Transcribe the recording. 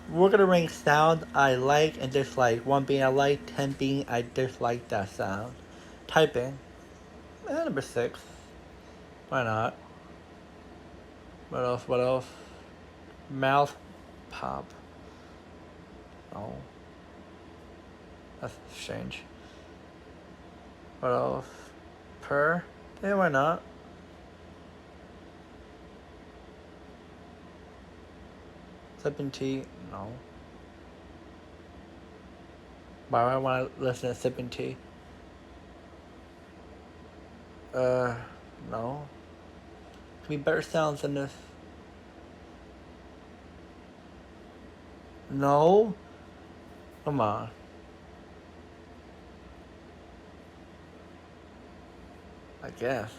we're gonna rank sound I like and dislike. 1 being I like, 10 being I dislike that sound. Typing. Number 6. Why not? What else? What else? Mouth pop. Oh. That's strange. What else? Purr? Yeah, why not? Sipping tea? No. Why would I want to listen to sipping tea? No. Could be better sounds than this. No? Come on. I guess.